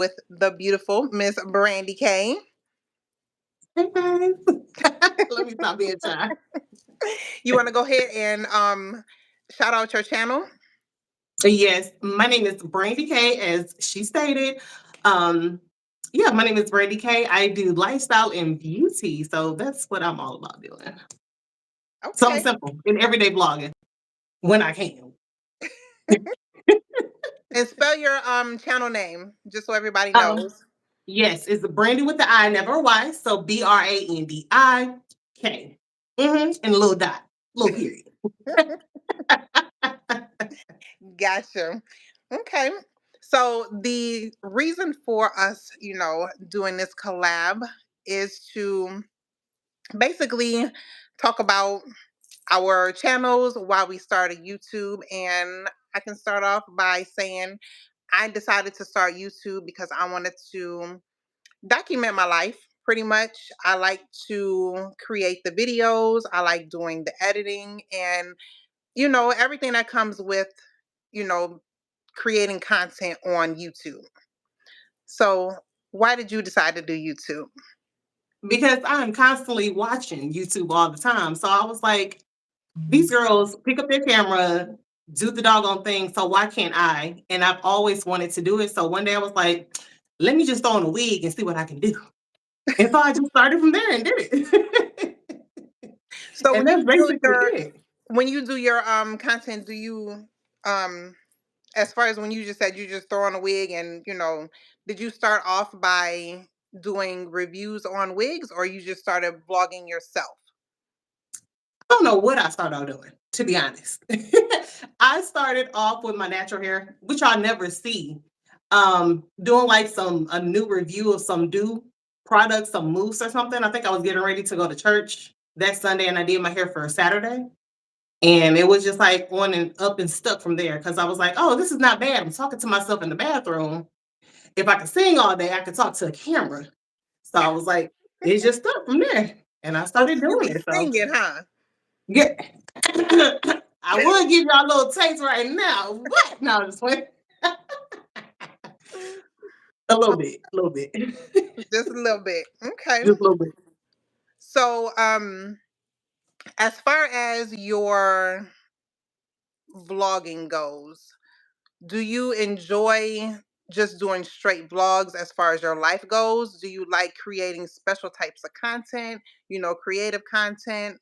with the beautiful Miss BrandiK. Hey guys. Let me stop being shy. You want to go ahead and shout out your channel? Yes, my name is BrandiK, as she stated. Um, yeah, my name is BrandiK. I do lifestyle and beauty, so that's what I'm all about doing. Something Okay. simple in everyday blogging when I can. And spell your channel name just so everybody Um, knows. yes, it's Brandy with the I, never a Y, so BRANDIK. And a little dot, little period. Gotcha. Okay. So the reason for us, doing this collab is to basically talk about our channels, why we started YouTube. And I can start off by saying I decided to start YouTube because I wanted to document my life pretty much. I like to create the videos, I like doing the editing, and everything that comes with, you know, creating content on YouTube. So, why did you decide to do YouTube? Because I'm constantly watching YouTube all the time. So I was like, these girls pick up their camera, do the doggone thing. So why can't I? And I've always wanted to do it. So one day I was like, let me just throw on a wig and see what I can do. And so I just started from there and did it. So And that's basically it. when you do your content, do you um as far as when you just said you just throw on a wig and did you start off by doing reviews on wigs, or you just started vlogging yourself? I don't know what I started out doing, to be honest. I started off with my natural hair, which I'll never see. Doing like a new review of some new products, some mousse or something. I think I was getting ready to go to church that Sunday and I did my hair for a Saturday. And it was just like on and up and stuck from there because I was like, oh, this is not bad. I'm talking to myself in the bathroom. If I could sing all day, I could talk to a camera. So I was like, it just stuck from there. And I Oh, so started you doing be it. So singing, huh? yeah. I would give y'all a little taste right now. What? No, just wait. A little bit, a little bit. Just a little bit. Okay. Just a little bit. So, as far as your vlogging goes, do you enjoy just doing straight vlogs as far as your life goes? Do you like creating special types of content, creative content?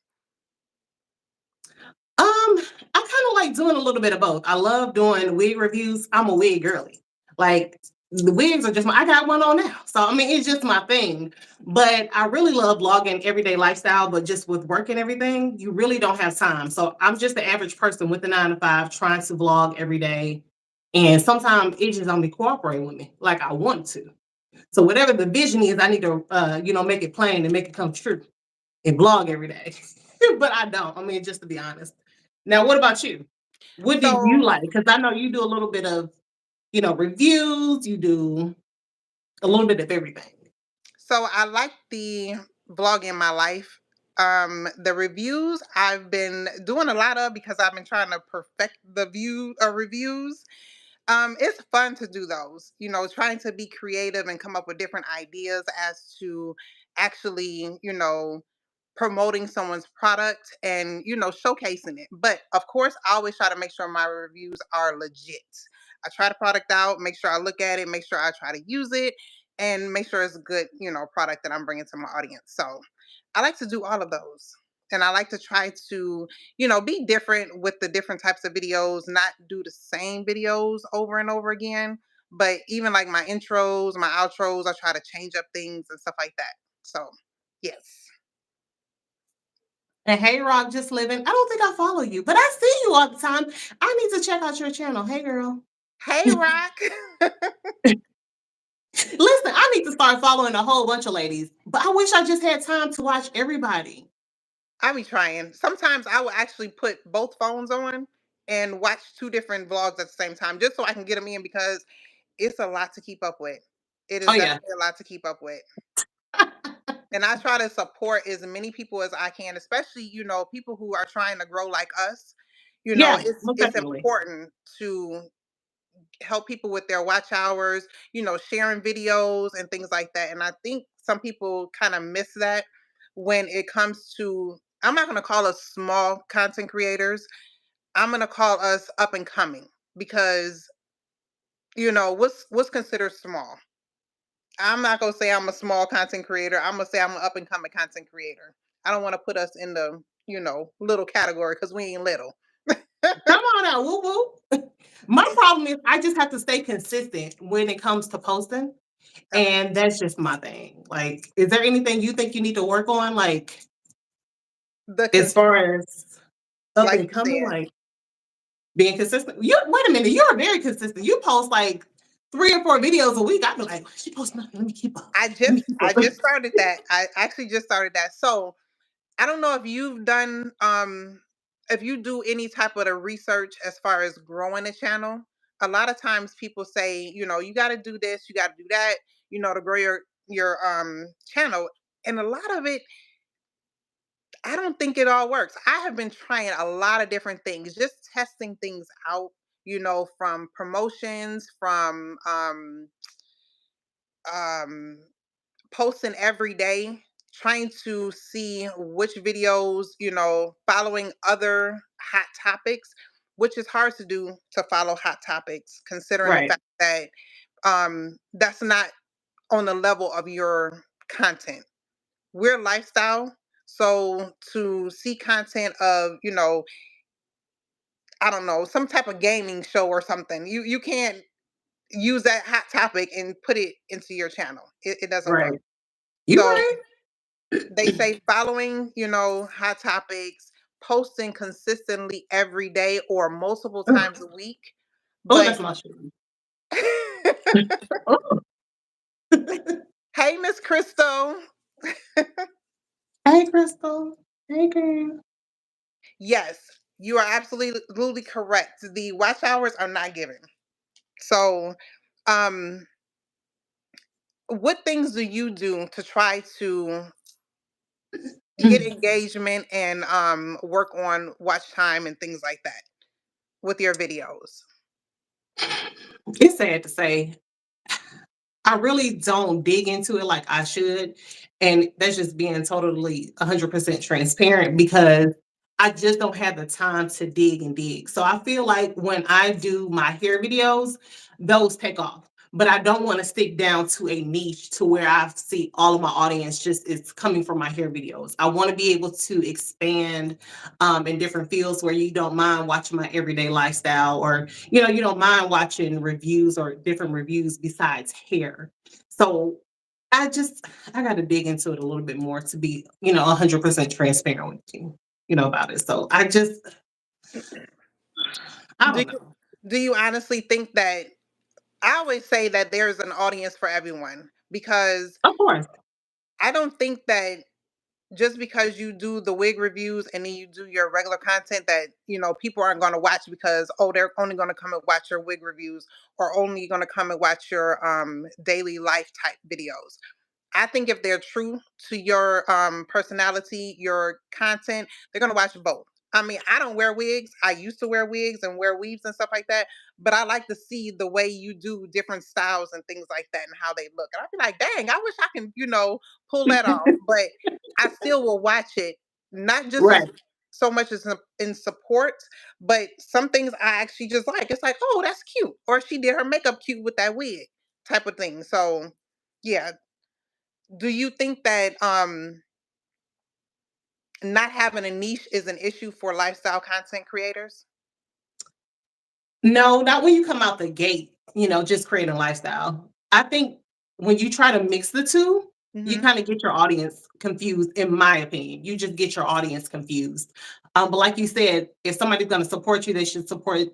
I kind of like doing a little bit of both. I love doing wig reviews. I'm a wig girly. Like the wigs are just I got one on now. So I mean it's just my thing. But I really love vlogging everyday lifestyle, but just with work and everything, you really don't have time. So I'm just the average person with the 9 to 5 trying to vlog every day. And sometimes it just don't be cooperating with me like I want to. So whatever the vision is, I need to make it plain and make it come true and vlog every day. But I don't. I mean, just to be honest. Now, what about you? What do you So, like? Because I know you do a little bit of, reviews. You do a little bit of everything. so I like the vlogging my life. The reviews I've been doing a lot of because I've been trying to perfect the view reviews. It's fun to do those, trying to be creative and come up with different ideas as to actually, promoting someone's product and, showcasing it. But of course, I always try to make sure my reviews are legit. I try the product out, make sure I look at it, make sure I try to use it, and make sure it's a good, product that I'm bringing to my audience. So I like to do all of those. And I like to try to, be different with the different types of videos, not do the same videos over and over again. But even like my intros, my outros, I try to change up things and stuff like that. So, yes. And hey, Rock, just living. I don't think I follow you, but I see you all the time. I need to check out your channel. Hey, girl. Hey, Rock. Listen, I need to start following a whole bunch of ladies, but I wish I just had time to watch everybody. I be trying. Sometimes I will actually put both phones on and watch two different vlogs at the same time just so I can get them in because it's a lot to keep up with. It is Oh yeah. definitely a lot to keep up with. And I try to support as many people as I can, especially, people who are trying to grow like us. Yeah, It's most it's definitely. important to, help people with their watch hours, sharing videos and things like that. And I think some people kind of miss that when it comes to, I'm not going to call us small content creators. I'm going to call us up and coming because, what's considered small. I'm not going to say I'm a small content creator. I'm going to say I'm an up and coming content creator. I don't want to put us in the, little category because we ain't little. Come on now, woo woo. My problem is I just have to stay consistent when it comes to posting. Okay. And that's just my thing. Like, is there anything you think you need to work on? Like, The as cons- far as up like and you coming, said, like being consistent. You wait a minute, you're very consistent. You post like 3 or 4 videos a week. I'd be like, she posts nothing. Let me keep up. I Let just me keep I up. just started that. I actually just started that. So I don't know if you've done if you do any type of the research as far as growing a channel. A lot of times people say, you got to do this, you got to do that, to grow your channel. And a lot of it, I don't think it all works. I have been trying a lot of different things, just testing things out, from promotions, from um posting every day, trying to see which videos, following other hot topics, which is hard to do, to follow hot topics, considering the Right, fact that that's not on the level of your content. We're lifestyle. So to see content of, I don't know, some type of gaming show or something, you can't use that hot topic and put it into your channel. It doesn't work. right. You So right. they say following, hot topics, posting consistently every day or multiple times a week. Oh, But that's my shoe. Oh. hey, Miss Crystal. Hey, Crystal. Hey, girl. Yes, you are absolutely correct. The watch hours are not given. So, um, what things do you do to try to get engagement and work on watch time and things like that with your videos? It's sad to say, I really don't dig into it like I should. And that's just being totally 100% transparent because I just don't have the time to dig and dig. So I feel like when I do my hair videos, those take off. But I don't want to stick down to a niche to where I see all of my audience just is coming from my hair videos. I want to be able to expand in different fields where you don't mind watching my everyday lifestyle, or you don't mind watching reviews or different reviews besides hair. So I got to dig into it a little bit more to be 100% transparent with you about it. So I Do don't you know. do you honestly think that, I always say that there's an audience for everyone, because Of course. I don't think that just because you do the wig reviews and then you do your regular content that, people aren't going to watch because, oh, they're only going to come and watch your wig reviews or only going to come and watch your daily life type videos. I think if they're true to your personality, your content, they're gonna watch both. I mean, I don't wear wigs. I used to wear wigs and wear weaves and stuff like that, but I like to see the way you do different styles and things like that and how they look. And I'd be like, dang, I wish I can, pull that off. But I still will watch it, not just Right. as so much as in support, but some things I actually just like. It's like, oh, that's cute, or she did her makeup cute with that wig, type of thing. So, yeah, do you think that not having a niche is an issue for lifestyle content creators? No, not when you come out the gate, just creating lifestyle. I think when you try to mix the two, you Hmm. kind of get your audience confused, in my opinion. You just get your audience confused. But like you said, if somebody's going to support you, they should support,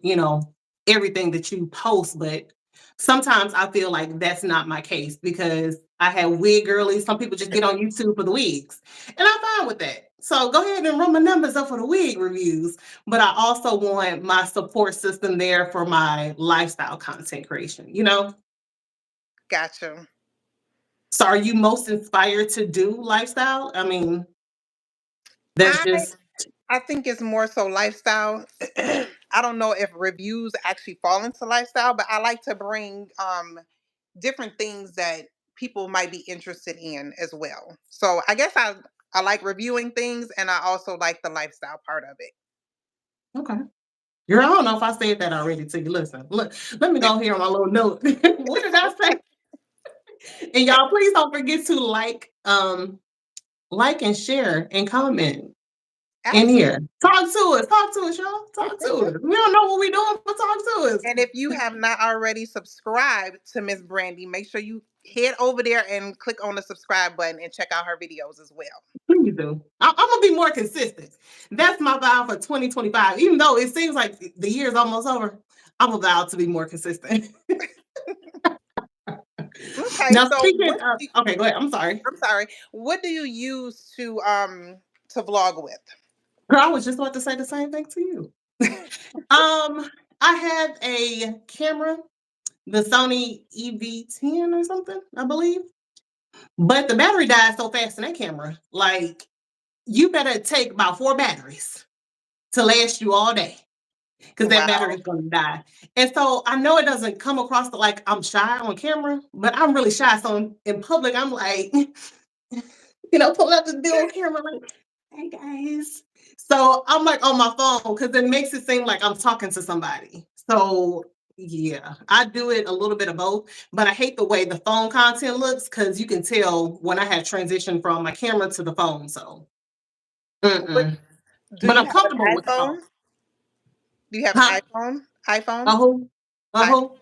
everything that you post. But sometimes I feel like that's not my case because I have wig girlies. Some people just get on YouTube for the wigs, and I'm fine with that. So go ahead and run my numbers up for the wig reviews, but I also want my support system there for my lifestyle content creation. Gotcha. So are you most inspired to do lifestyle? I mean, that's I just I think it's more so lifestyle. I don't know if reviews actually fall into lifestyle, but I like to bring different things that people might be interested in as well. So I guess I like reviewing things, and I also like the lifestyle part of Okay. Girl, I don't know if I said that already to you. Listen, look, let me go here on my little note. What did I say? And y'all, please don't forget to like and share and comment in Absolutely. here. Talk to us, y'all. Talk to us. We don't know what we doing, but talk to us. And if you have not already subscribed to Miss Brandy, make sure you head over there and click on the subscribe button and check out her videos as well. Please do. I'm gonna be more consistent. That's my vow for 2025. Even though it seems like the year's almost over, I'm a vow to be more consistent. Okay, Now so speaking of, okay, go ahead. I'm sorry. I'm sorry. What do you use to vlog with? Girl, I was just about to say the same thing to you. I have a camera, the Sony EV10 or something, I believe. But the battery died so fast in that camera. Like, you better take about 4 batteries to last you all day because that battery Wow. is going to die. And so I know it doesn't come across like I'm shy on camera, but I'm really shy. So in public, I'm like, pull out the dual camera, like, hey guys. So I'm like on my phone because it makes it seem like I'm talking to somebody. So yeah, I do it a little bit of both, but I hate the way the phone content looks because you can tell when I have transitioned from my camera to the phone. So, What mm-mm. do But you I'm have comfortable an with the phone. iPhone? Do you have an Huh? iPhone? iPhone? Uh-huh. Uh-huh. iPhone.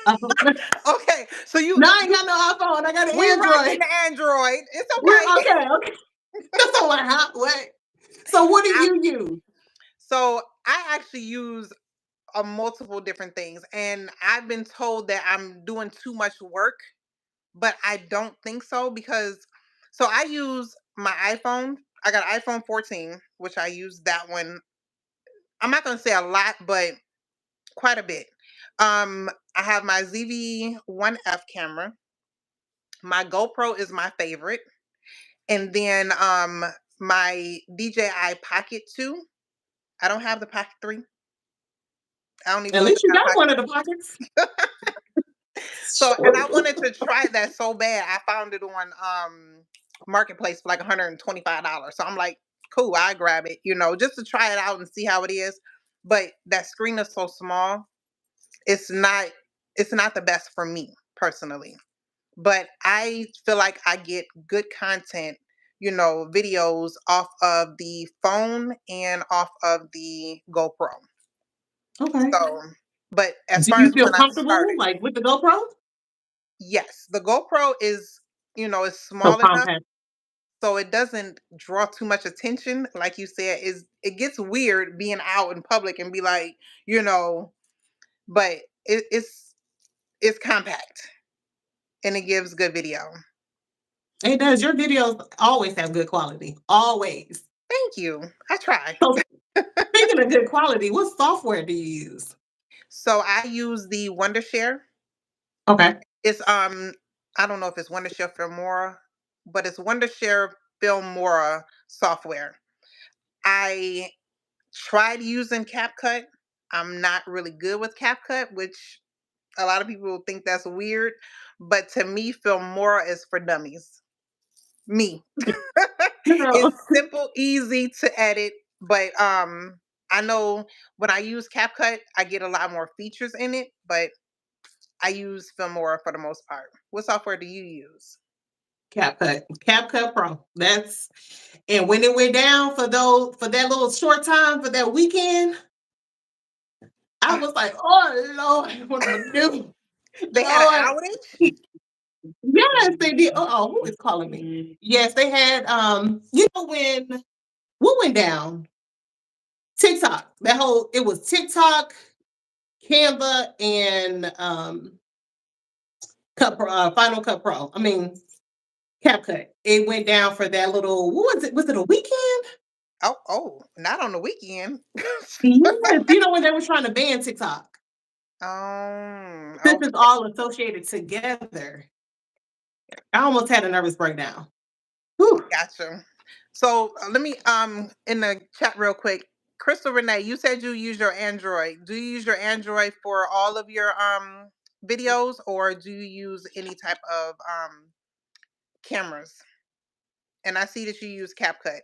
Uh-huh. Okay, so No, I ain't got no iPhone. I got an we rocking Android. the Android. It's We're okay. okay. Okay. That's all right. Huh? What? So what do I, you use? so I actually use multiple different things, and I've been told that I'm doing too much work, but I don't think so because so I use my iPhone. I got an iPhone 14, which I use that one. I'm not going to say a lot, but quite a bit. I have my ZV-1F camera. My GoPro is my favorite, and then my DJI Pocket 2. I don't have the Pocket 3. I don't even At know if least it you got got one of Pocket the 3. pockets. So, and I wanted to try that so bad. I found it on Marketplace for like $125. So I'm like, cool, I grab it, just to try it out and see how it is. But that screen is so small, it's not it's not the best for me personally. But I feel like I get good content, videos off of the phone and off of the GoPro. Okay. So, but as Do far you as feel when I comfortable started, like with the GoPro? yes, the GoPro is So small enough compact. so it doesn't draw too much attention. Like you said, is it gets weird being out in public and be like, you know, but it's compact and it gives good video. It does. Your videos always have good quality. Always. Thank you. I try. So speaking of good quality, what software do you use? So I use the Wondershare. Okay. It's I don't know if it's Wondershare Filmora, but it's Wondershare Filmora software. I tried using CapCut. I'm not really good with CapCut, which a lot of people think that's weird, but to me, Filmora is for dummies. Me. Girl. It's simple, easy to edit, but I know when I use CapCut, I get a lot more features in it, but I use Filmora for the most part. What software do you use? CapCut. CapCut Pro. That's and when it went down for that little short time for that weekend, I Uh, was like, oh Lord, what am I gonna do? they had an Lord. outage? Yes, they did. Uh-oh, who is calling me? Yes, they had when what went down? TikTok. It was TikTok, Canva, and Final Cut Pro. I mean CapCut. It went down for that little what was it? Was it a weekend? Oh, not on the weekend. Yes, when they were trying to ban TikTok. This is Okay, all associated together. I almost had a nervous breakdown. Whew. gotcha. So let me in the chat real quick. Crystal Renee, you said you use your Android. Do you use your Android for all of your videos, or do you use any type of cameras? And I see that you use CapCut.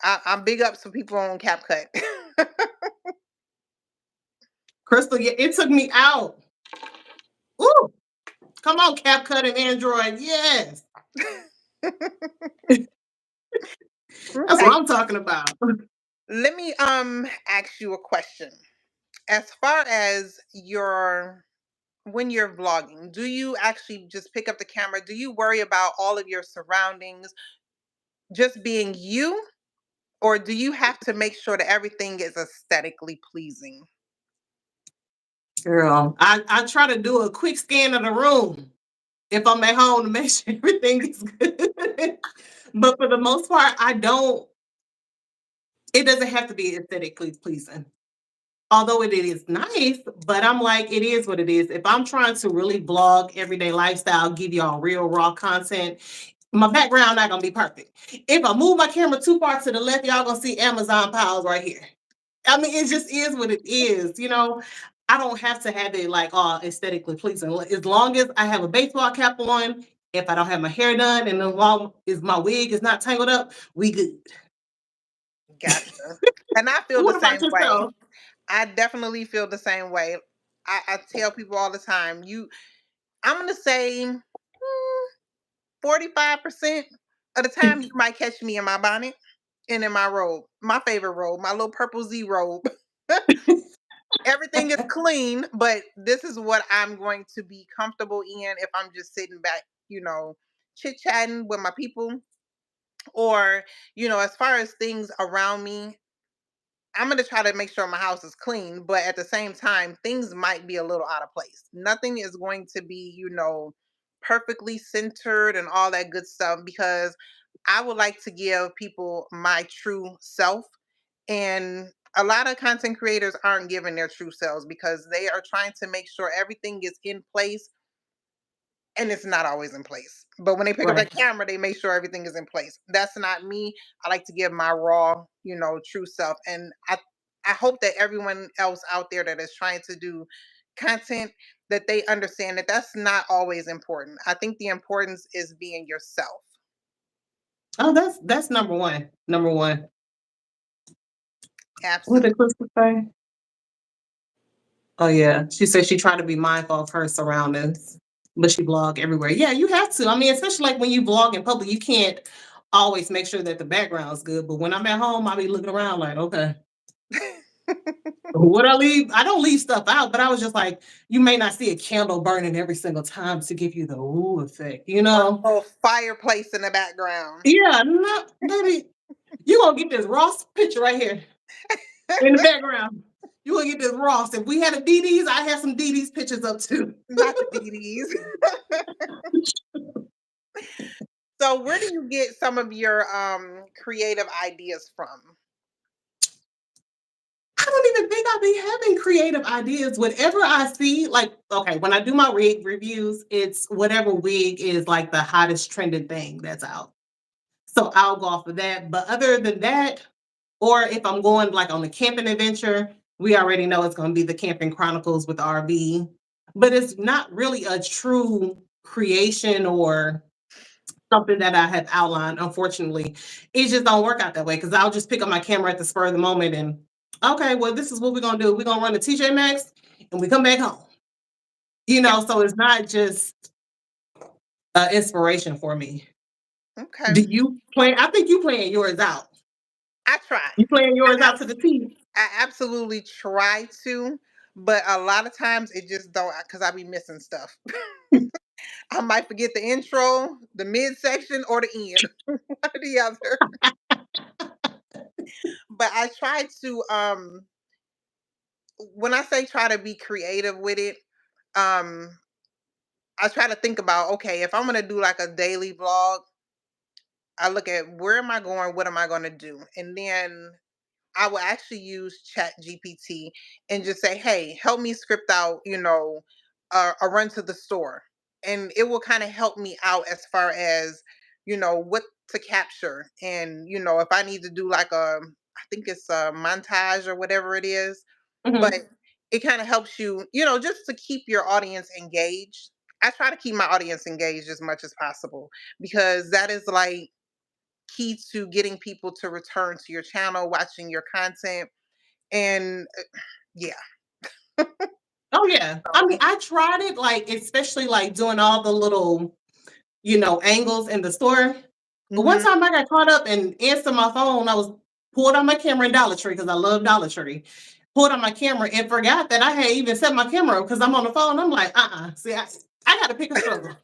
I'm big ups for people on CapCut. Crystal, it took me out. Ooh, come on, CapCut and Android. Yes. That's what Okay. I'm talking about. Let me ask you a question. As far as your when you're vlogging, do you actually just pick up the camera? Do you worry about all of your surroundings just being you? Or do you have to make sure that everything is aesthetically pleasing? Girl, I try to do a quick scan of the room if I'm at home to make sure everything is good. But for the most part, I don't, it doesn't have to be aesthetically pleasing. Although it is nice, but I'm like, it is what it is. If I'm trying to really vlog everyday lifestyle, give y'all real raw content, my background not gonna be perfect. If I move my camera too far to the left, y'all gonna see Amazon piles right here. I mean, it just is what it is, you know. I don't have to have it like all aesthetically pleasing. As long as I have a baseball cap on, if I don't have my hair done, and as long as my wig is not tangled up, we good. Gotcha. And I feel the What about same way. yourself? I definitely feel the same way. I tell people all the time, I'm gonna say 45% of the time you might catch me in my bonnet and in my robe. My favorite robe, my little purple Z robe. Everything is clean, but this is what I'm going to be comfortable in if I'm just sitting back, chit chatting with my people. Or, as far as things around me, I'm going to try to make sure my house is clean, but at the same time, things might be a little out of place. Nothing is going to be, perfectly centered and all that good stuff because I would like to give people my true self. And a lot of content creators aren't giving their true selves because they are trying to make sure everything is in place and it's not always in place. But when they pick up Right. that camera, they make sure everything is in place. That's not me. I like to give my raw, true self. And I hope that everyone else out there that is trying to do content that they understand that that's not always important. I think the importance is being yourself. Oh, that's number one. Number one. What Absolutely. did Crystal say? Oh yeah, she said she tried to be mindful of her surroundings, but she vlog everywhere. Yeah, you have to. I mean, especially like when you vlog in public, you can't always make sure that the background's good. But when I'm at home, I'll be looking around like, okay, what I leave? I don't leave stuff out, but I was just like, you may not see a candle burning every single time to give you the ooh effect, you Or know? a little fireplace in the background. Yeah, no, baby, you gonna get this Ross picture right here in the background. You gonna get this Ross. If we had a DD's, I have some DD's pictures up too. Not the DDs. So where do you get some of your creative ideas from? I don't even think I'll be having creative ideas. Whatever I see, like, okay, when I do my wig reviews, it's whatever wig is like the hottest trending thing that's out. So I'll go off of that. But other than that, or if I'm going like on a camping adventure, we already know it's going to be the Camping Chronicles with RV. But it's not really a true creation or something that I have outlined. Unfortunately, it just don't work out that way because I'll just pick up my camera at the spur of the moment and okay, well, this is what we're gonna do. We're gonna run the TJ Maxx and we come back home. You Yeah. know, so it's not just inspiration for me. Okay. Do you plan? I think you plan yours out. I try. You plan yours I, out to the T. I absolutely try to, but a lot of times it just don't because I be missing stuff. I might forget the intro, the midsection, or the end, one or the other. But I try to when I say try to be creative with it, um, I try to think about okay, if I'm gonna do like a daily vlog, I look at where am I going, what am I gonna do, and then I will actually use Chat GPT and just say, "Hey, help me script out, a run to the store," and it will kind of help me out as far as what to capture, and if I need to do like I think it's a montage or whatever it is, but Mhm. it kind of helps you, just to keep your audience engaged. I try to keep my audience engaged as much as possible because that is like key to getting people to return to your channel, watching your content, and yeah. Oh yeah. I mean, So, I tried it, like, especially like doing all the little, angles in the store. But one mhm. time I got caught up and answered my phone. I was pulled on my camera in Dollar Tree because I love Dollar Tree. Pulled on my camera and forgot that I had even set my camera up because I'm on the phone. I'm like, See, I got to pick a struggle.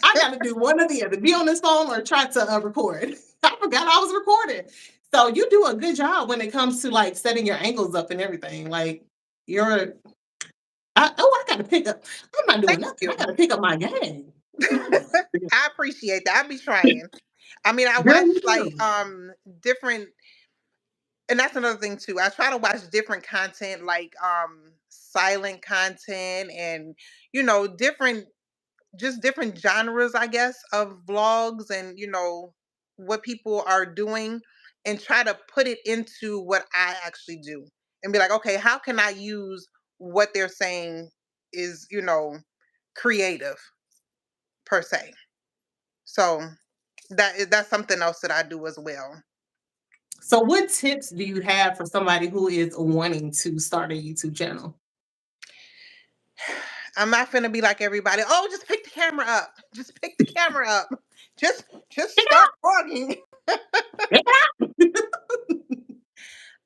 I got to do one or the other, be on this phone or try to record. I forgot I was recording. So you do a good job when it comes to like setting your angles up and everything. Like you're, I got to pick up. I'm not doing Thank nothing. I you. got to pick up my game. I appreciate that. I be trying. I mean, I Girl, watch you like do. different, and that's another thing too. I try to watch different content, like silent content, and different, just different genres, I guess, of vlogs, and what people are doing, and try to put it into what I actually do, and be like, okay, how can I use what they're saying is creative per se. So that's something else that I do as well. So, what tips do you have for somebody who is wanting to start a YouTube channel? I'm not gonna be like everybody. Oh, just pick the camera up. Just pick the camera up. Just start vlogging.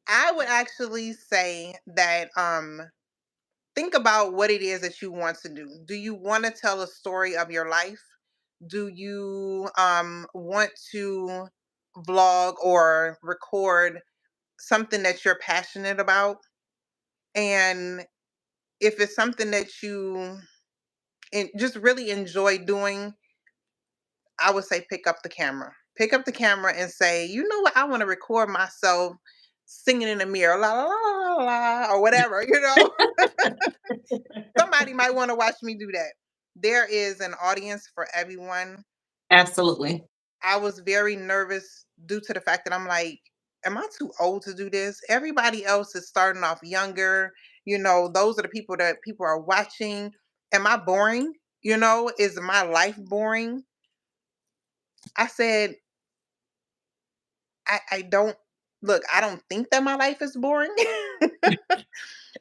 I would actually say that think about what it is that you want to do. Do you want to tell a story of your life? Do you want to vlog or record something that you're passionate about? And if it's something that you just really enjoy doing, I would say pick up the camera. Pick up the camera and say, you know what, I want to record myself singing in the mirror, la la la la la, or whatever. Somebody might want to watch me do that. There is an audience for everyone. Absolutely. I was very nervous due to the fact that I'm like, am I too old to do this? Everybody else is starting off younger. Those are the people that people are watching. Am I boring? Is my life boring? I said, I don't look, I don't think that my life is boring.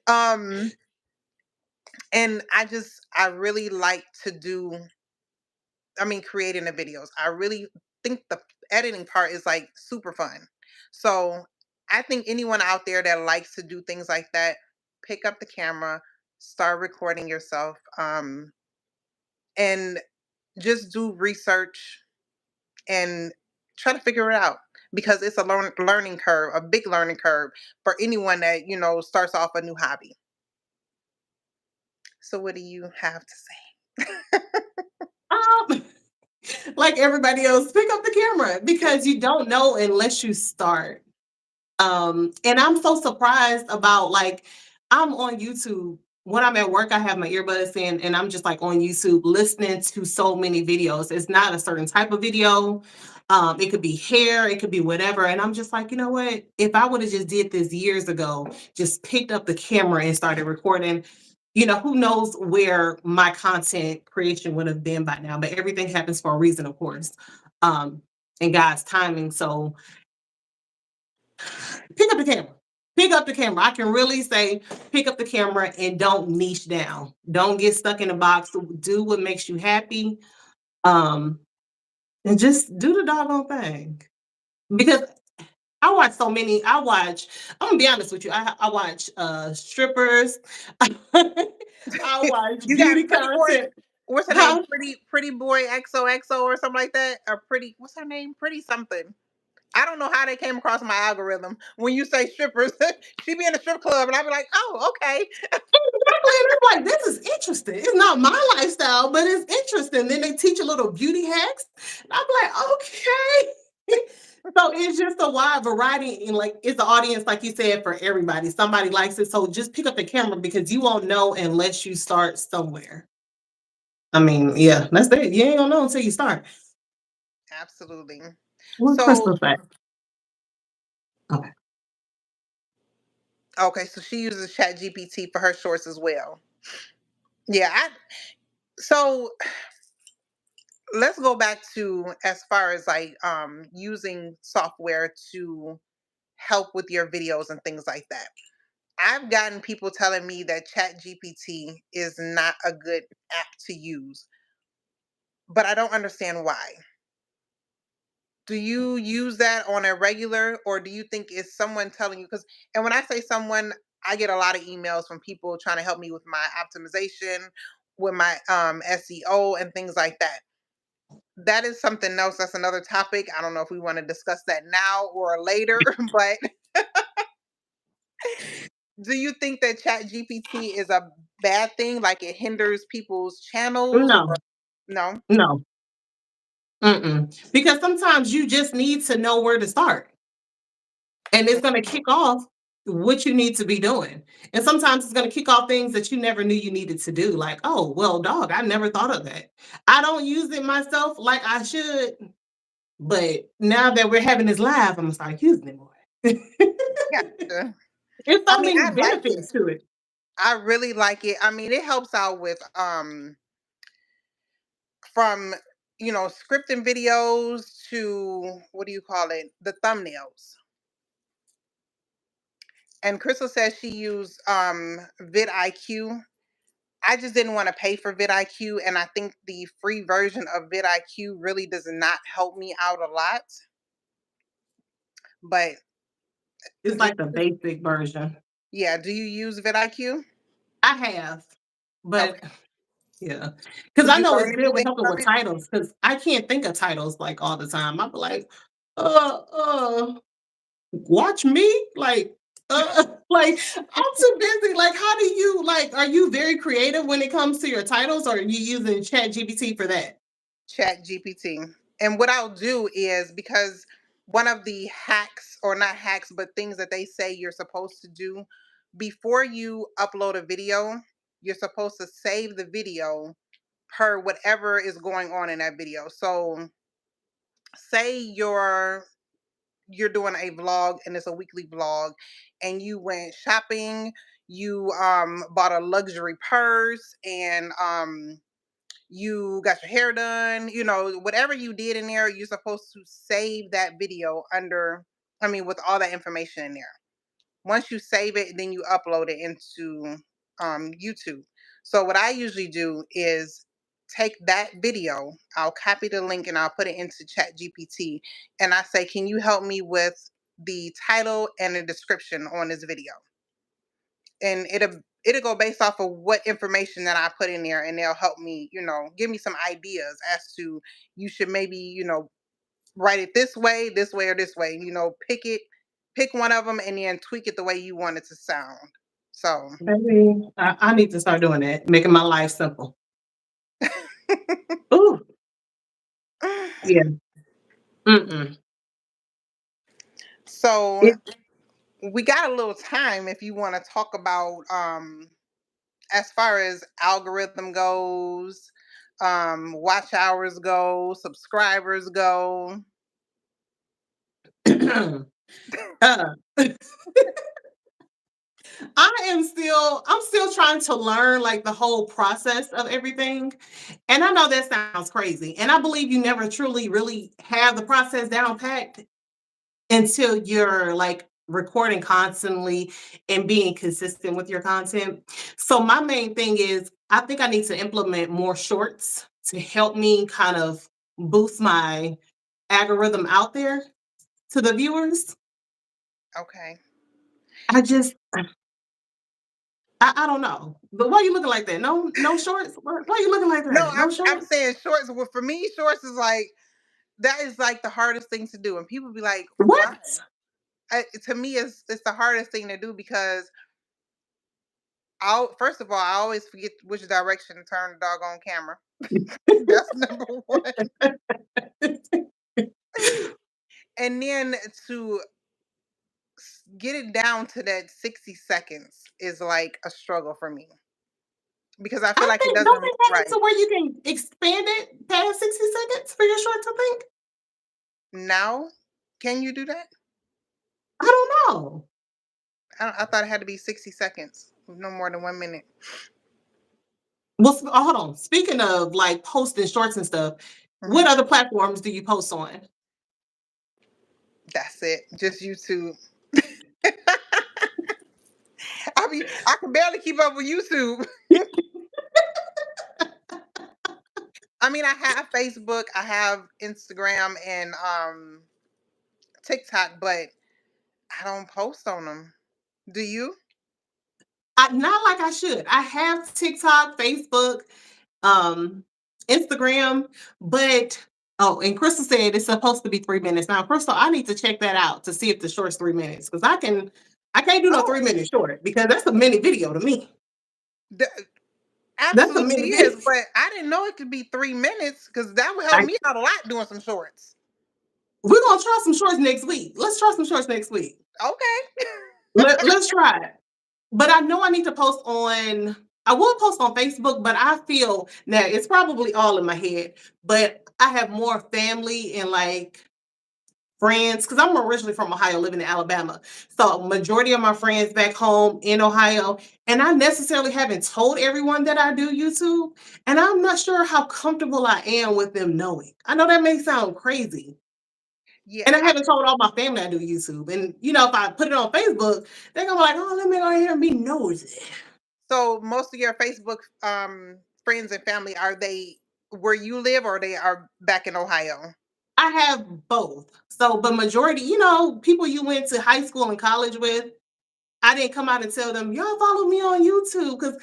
um, and I really like to do, I mean, creating the videos. I really think the editing part is like super fun. So I think anyone out there that likes to do things like that, pick up the camera, start recording yourself, and just do research and try to figure it out, because it's a learning curve, a big learning curve for anyone that starts off a new hobby. So what do you have to say? Um, like everybody else, pick up the camera because you don't know unless you start. And I'm so surprised about like I'm on YouTube. When I'm at work, I have my earbuds in and I'm just like on YouTube listening to so many videos. It's not a certain type of video. It could be hair, it could be whatever. And I'm just like, you know what? If I would have just did this years ago, just picked up the camera and started recording, who knows where my content creation would have been by now. But everything happens for a reason, of course. Um, and God's timing. So pick up the camera. Pick up the camera. I can really say pick up the camera and don't niche down. Don't get stuck in a box. Do what makes you happy. Um, and just do the doggone thing. Because I watch so many. I'm gonna be honest with you. I watch strippers. I watch You got beauty pretty boy, content. what's her name, Huh? pretty boy XOXO or something like that, or pretty, what's her name, pretty something. I don't know how they came across my algorithm when you say strippers. She be in a strip club and I be like, oh, okay. Exactly. And I'm like, this is interesting. It's not my lifestyle, but it's interesting. Then they teach a little beauty hacks. And I'm like, okay. So it's just a wide variety. And like, it's an audience, like you said, for everybody. Somebody likes it. So just pick up the camera because you won't know unless you start somewhere. I mean, yeah, that's it. You ain't gonna know until you start. Absolutely. What So Crystal say? Okay. Okay, so she uses Chat GPT for her shorts as well. Yeah, so let's go back to as far as like using software to help with your videos and things like that. I've gotten people telling me that Chat GPT is not a good app to use, but I don't understand why. Do you use that on a regular, or do you think it's someone telling you? Because, and when I say someone, I get a lot of emails from people trying to help me with my optimization, with my SEO and things like that. That is something else. That's another topic. I don't know if we want to discuss that now or later, but do you think that Chat GPT is a bad thing? Like it hinders people's channels, or No, no? no, mm-mm. Because sometimes you just need to know where to start, and it's going to kick off what you need to be doing. And sometimes it's going to kick off things that you never knew you needed to do. Like, oh, well, dog, I never thought of that. I don't use it myself like I should, but now that we're having this live, I'm gonna start using it more. Yeah. There's I so mean, many I like it. benefits to it. I really like it. I mean, it helps out with from scripting videos to what do you call it, the thumbnails. And Crystal says she used vidIQ. I just didn't want to pay for vidIQ, and I think the free version of vidIQ really does not help me out a lot. But It's do like the you, basic version. yeah, do you use vidIQ? I have, but Okay. yeah, because Did I you know learn it's good with anything helping from with it? titles. Because I can't think of titles like all the time. I'm like, uh, uh, watch me, like I'm too busy. Like, how do you like? Are you very creative when it comes to your titles, or are you using Chat GPT for that? Chat GPT. And what I'll do is, because one of the hacks, or not hacks, but things that they say you're supposed to do before you upload a video, you're supposed to save the video per whatever is going on in that video. So say you're doing a vlog and it's a weekly vlog, and you went shopping, you bought a luxury purse, and you got your hair done, whatever you did in there, you're supposed to save that video with all that information in there. Once you save it, then you upload it into YouTube. So what I usually do is take that video, I'll copy the link and I'll put it into Chat GPT, and I say, can you help me with the title and the description on this video? And it'll go based off of what information that I put in there, and they'll help me, give me some ideas as to you should maybe, write it this way, or this way. Pick one of them and then tweak it the way you want it to sound. So, Maybe I need to start doing that, making my life simple. Ooh, yeah. Mm-mm. so It, we got a little time if you want to talk about as far as algorithm goes, watch hours go, subscribers go. uh, I'm still trying to learn like the whole process of everything. And I know that sounds crazy. And I believe you never truly really have the process down packed until you're like recording constantly and being consistent with your content. So my main thing is I think I need to implement more shorts to help me kind of boost my algorithm out there to the viewers. Okay. I just I don't know. But why are you looking like that? No, no shorts? Why are you looking like No, that? No I'm shorts? saying shorts. Well, for me, shorts is like that is like the hardest thing to do, and people be like, "Why?" What? To me, it's the hardest thing to do because I'll first of all, I always forget which direction to turn the doggone camera. That's number one, and then to get it down to that 60 seconds is like a struggle for me because I feel I like it think don't doesn't they look have it right to where you can expand it past 60 seconds for your shorts, I think? now. Can you do that? I don't know. I thought it had to be 60 seconds, no more than 1 minute. Well, hold on. Speaking of like posting shorts and stuff, what Hmm. other platforms do you post on? That's it. Just YouTube. I can barely keep up with YouTube. I mean, I have Facebook, I have Instagram, and TikTok, but I don't post on them. Do you? Not like I should. I have TikTok, Facebook, um, Instagram, but oh, and Crystal said it's supposed to be 3 minutes. Now, Crystal, I need to check that out to see if the short's 3 minutes because I can't do no Oh, 3 minute short because that's a mini video to me. the, That's a absolutely mini is. video. But I didn't know it could be 3 minutes because that would help I, me out a lot doing some shorts. we're gonna try some shorts next week. Let's try some shorts next week. Okay. Let's try it. But I know I need to post on. I will post on Facebook, but I feel now it's probably all in my head. But I have more family and like friends because I'm originally from Ohio, living in Alabama. So majority of my friends back home in Ohio, and I necessarily haven't told everyone that I do YouTube, and I'm not sure how comfortable I am with them knowing. I know that may sound crazy. Yeah. And I haven't told all my family I do YouTube. And if I put it on Facebook, they're gonna be like, oh, let me go ahead and be nosy. So most of your Facebook friends and family, are they where you live, or they are back in Ohio? I have both. So, but majority, people you went to high school and college with, I didn't come out and tell them, y'all follow me on YouTube because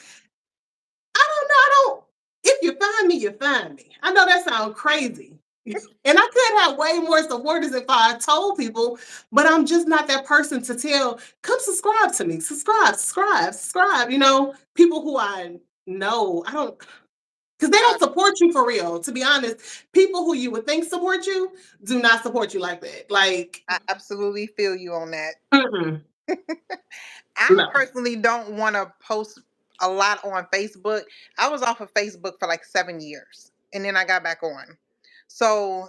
I don't know. I don't. If you find me, you find me. I know that sounds crazy. And I could have way more supporters if I told people, but I'm just not that person to tell, come subscribe to me, subscribe, subscribe, subscribe. People who I know, I don't, because they I, don't support you for real. To be honest, people who you would think support you do not support you like that. Like, I absolutely feel you on that. mm-mm, I no. personally don't want to post a lot on Facebook. I was off of Facebook for like 7 years, and then I got back on. So,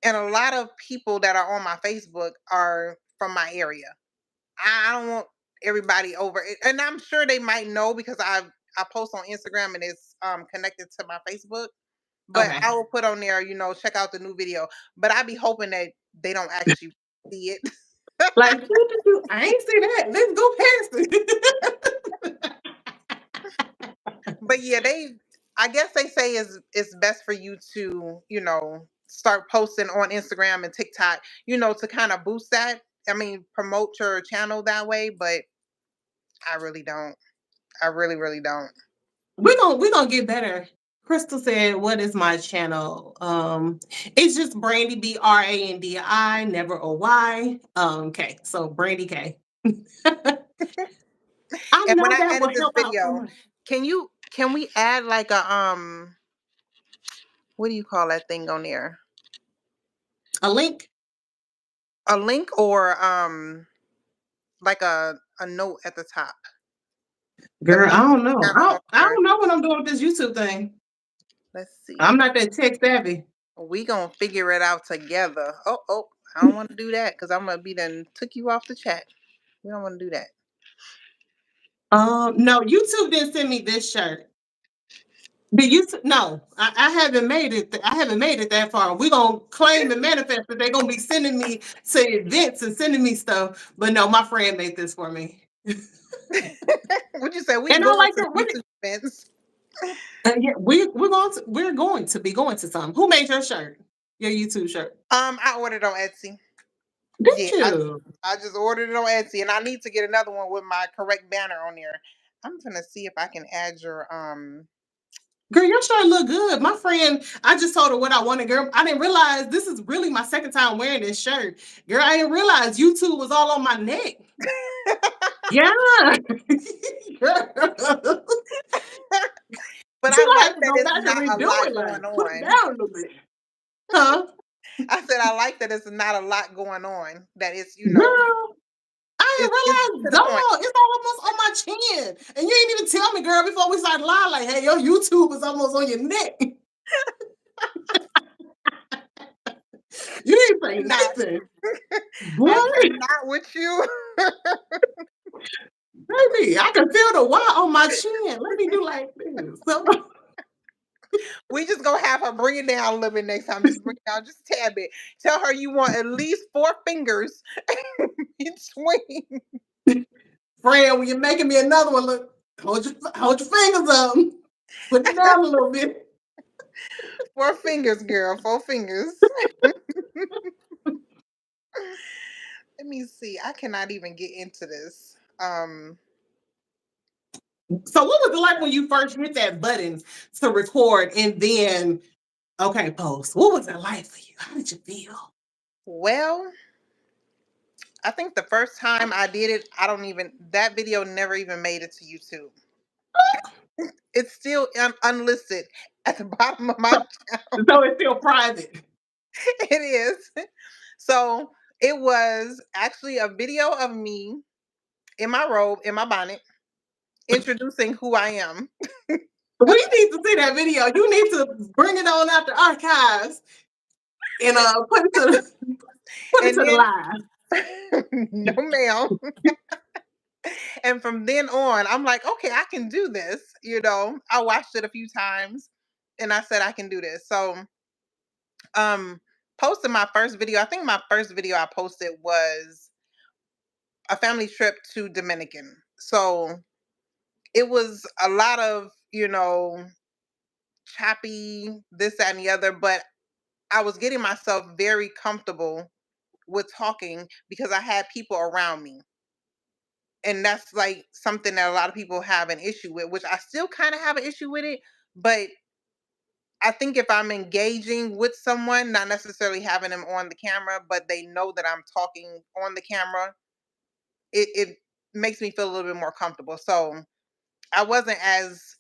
and a lot of people that are on my Facebook are from my area. I don't want everybody over it, and I'm sure they might know because I post on Instagram and it's connected to my Facebook. But Okay. I will put on there, check out the new video. But I be hoping that they don't actually see it. Like, I ain't see that. Let's go past it. But yeah, I guess they say it's best for you to, start posting on Instagram and TikTok, to kind of boost that. I mean, promote your channel that way, but I really don't. I really, really don't. We're gonna get better. Crystal said, "What is my channel? It's just Brandy BRANDI, never a Y. Okay, so Brandy K. I And when know I that edit will this help out so video, much. can we add like a what do you call that thing on there? A link, A link, or like a note at the top. The girl. I link to don't the know. channel on I there. don't know what I'm doing with this YouTube thing. Let's see. I'm not that tech savvy. We gonna figure it out together. Oh, oh, I don't want to do that because I'm gonna be done took you off the chat. We don't want to do that. No, YouTube didn't send me this shirt. Did you? No, I haven't made it. I haven't made it that far. We're gonna claim and manifest that they're gonna be sending me to events and sending me stuff. But no, my friend made this for me, What you say? We and I going like to it. YouTube events? Yeah, we're going to some. Who made your shirt? Your YouTube shirt? I ordered on Etsy. Did Yeah, you? I just ordered it on Etsy, and I need to get another one with my correct banner on there. I'm gonna see if I can add your Girl, your shirt look good. My friend, I just told her what I wanted. Girl, I didn't realize this is really my second time wearing this shirt. Girl, I didn't realize YouTube was all on my neck. Yeah. Girl. but She I gonna like have to that go it's back and not a redo lot it. going Like, put it on. down a little bit. Huh? I said I like that it's not a lot going on. That it's Girl, I it's didn't to realize, the point. dog, it's almost on my chin. And you ain't even tell me, girl, before we started live, like, hey, your YouTube is almost on your neck. You didn't say Not. nothing. Boy. I said not with you. Baby, I can feel the why on my chin. Let me do like this. So, We just gonna have her bring it down a little bit next time. Just bring it down just a tad bit. Tell her you want at least 4 fingers between. friend, when you're making me another one, look, hold your fingers up. Put it down a little bit. 4 fingers, girl. 4 fingers. Let me see. I cannot even get into this. So what was it like when you first hit that button to record and then okay, post? What was it like for you? How did you feel? Well, I think the first time I did it, I don't even that video never even made it to YouTube. It's still unlisted at the bottom of my So, so it's still private. it is. So it was actually a video of me in my robe, in my bonnet, introducing who I am. We need to see that video. You need to bring it on out the archives and put it And to the then, live. no, ma'am. And from then on, I'm like, okay, I can do this. I watched it a few times and I said, I can do this. So, um, posted my first video. I think my first video I posted was a family trip to Dominican. So it was a lot of, choppy, this, that, and the other, but I was getting myself very comfortable with talking because I had people around me. And that's like something that a lot of people have an issue with, which I still kind of have an issue with it. But I think if I'm engaging with someone, not necessarily having them on the camera, but they know that I'm talking on the camera, it makes me feel a little bit more comfortable. So I wasn't as,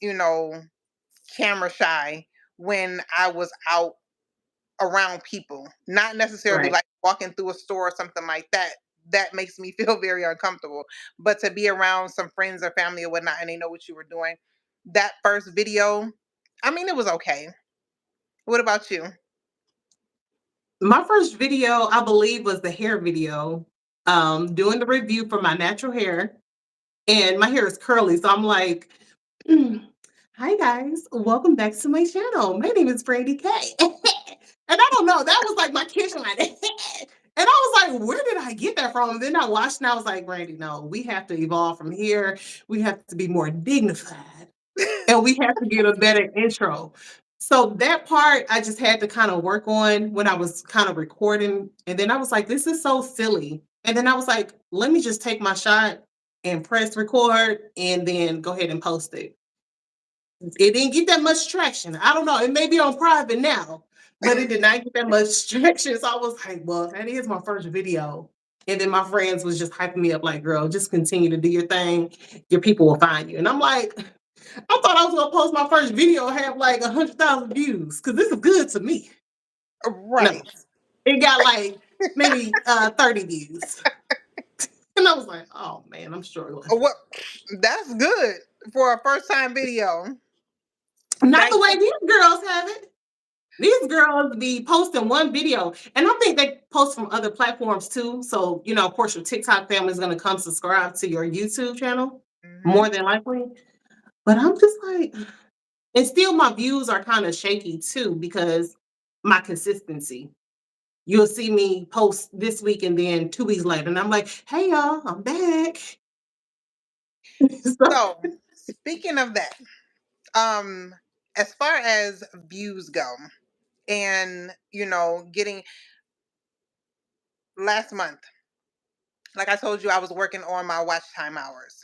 camera shy when I was out around people, not necessarily Right. like walking through a store or something like that. That makes me feel very uncomfortable. But to be around some friends or family or whatnot, and they know what you were doing, that first video, I mean, it was okay. What about you? My first video, I believe, was the hair video. Doing the review for my natural hair. And my hair is curly. So I'm like, "Mm, hi guys, welcome back to my channel. My name is BrandiK." And I don't know, that was like my kitchen line. And I was like, where did I get that from? And then I watched and I was like, Brandy, no, we have to evolve from here. We have to be more dignified and we have to get a better intro. So that part I just had to kind of work on when I was kind of recording. And then I was like, this is so silly. And then I was like, let me just take my shot and press record and then go ahead and post it. It didn't get that much traction. I don't know. It may be on private now, but it did not get that much traction. So I was like, well, that is my first video. And then my friends was just hyping me up like, girl, just continue to do your thing. Your people will find you. And I'm like, I thought I was gonna post my first video and have like 100,000 views because this is good to me. No, Right. it got like maybe 30 views. And I was like, oh man, I'm struggling. What? That's good for a first time video. Not That the way these girls have it. These girls be posting one video, and I think they post from other platforms too. So, of course, your TikTok family is going to come subscribe to your YouTube channel hmm more than likely. But I'm just like, and still my views are kind of shaky too because my consistency. You'll see me post this week and then 2 weeks later, and I'm like, hey, y'all, I'm back. So, So, speaking of that, um, as far as views go, and getting last month, like I told you, I was working on my watch time hours.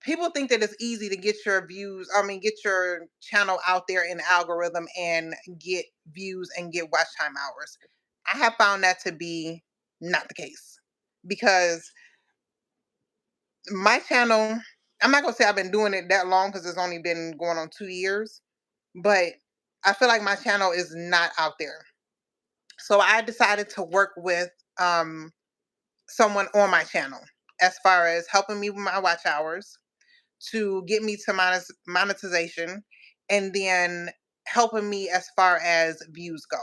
People think that it's easy to get your views, I mean, get your channel out there in the algorithm and get views and get watch time hours. I have found that to be not the case because my channel, I'm not gonna say I've been doing it that long because it's only been going on 2 years, but I feel like my channel is not out there. So I decided to work with um, someone on my channel as far as helping me with my watch hours to get me to monetization and then helping me as far as views go.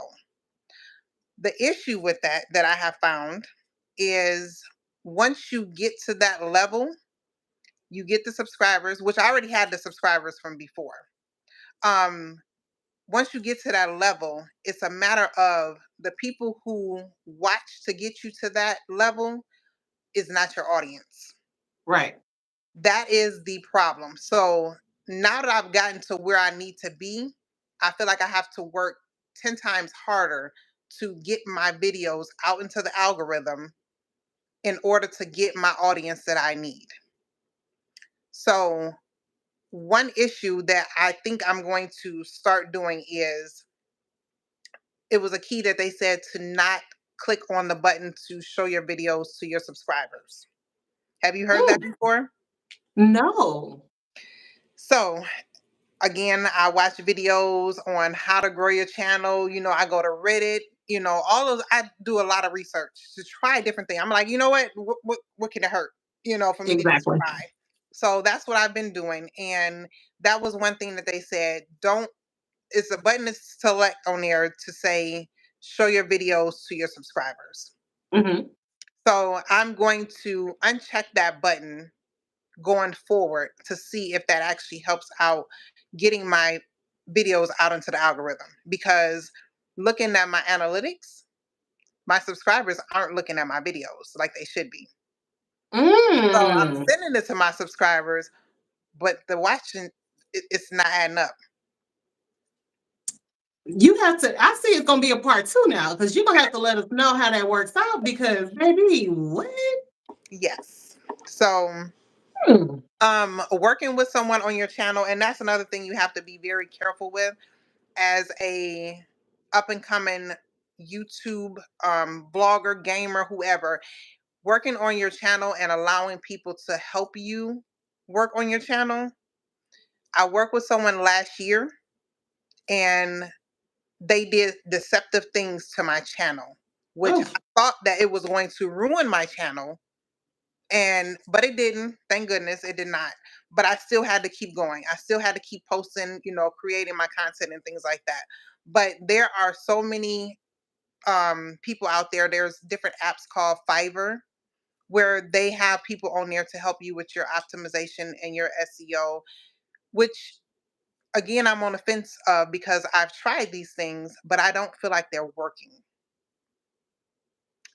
The issue with that I have found is Once you get to that level, you get the subscribers, which I already had the subscribers from before. Um, Once you get to that level, it's a matter of the people who watch to get you to that level is not your audience. Right. That is the problem. So now that I've gotten to where I need to be, I feel like I have to work 10 times harder to get my videos out into the algorithm in order to get my audience that I need. So, one issue that I think I'm going to start doing is it was a key that they said to not click on the button to show your videos to your subscribers. Have you heard that Mm, before? no. So, again, I watch videos on how to grow your channel. I go to Reddit, all those. I do a lot of research to try different things. I'm like, you know what? What can it hurt? For me to just Exactly. try. So that's what I've been doing. And that was one thing that they said, don't, it's a button to select on there to say, show your videos to your subscribers. Hmm. So I'm going to uncheck that button going forward to see if that actually helps out getting my videos out into the algorithm, because looking at my analytics, my subscribers aren't looking at my videos like they should be. So I'm Mm. sending it to my subscribers, but the watching, it's not adding up. You have to. I see it's gonna be a part two now because you're gonna have to let us know how that works out. Because baby, what? Yes. So Hmm. working with someone on your channel, and that's another thing you have to be very careful with as a up and coming YouTube blogger, gamer, whoever, working on your channel and allowing people to help you work on your channel. I worked with someone last year and they did deceptive things to my channel, which Oh, I thought that it was going to ruin my channel, and but it didn't. Thank goodness it did not. But I still had to keep going. I still had to keep posting, creating my content and things like that. But there are so many people out there. There's different apps called Fiverr where they have people on there to help you with your optimization and your SEO, which again I'm on the fence of because I've tried these things, but I don't feel like they're working.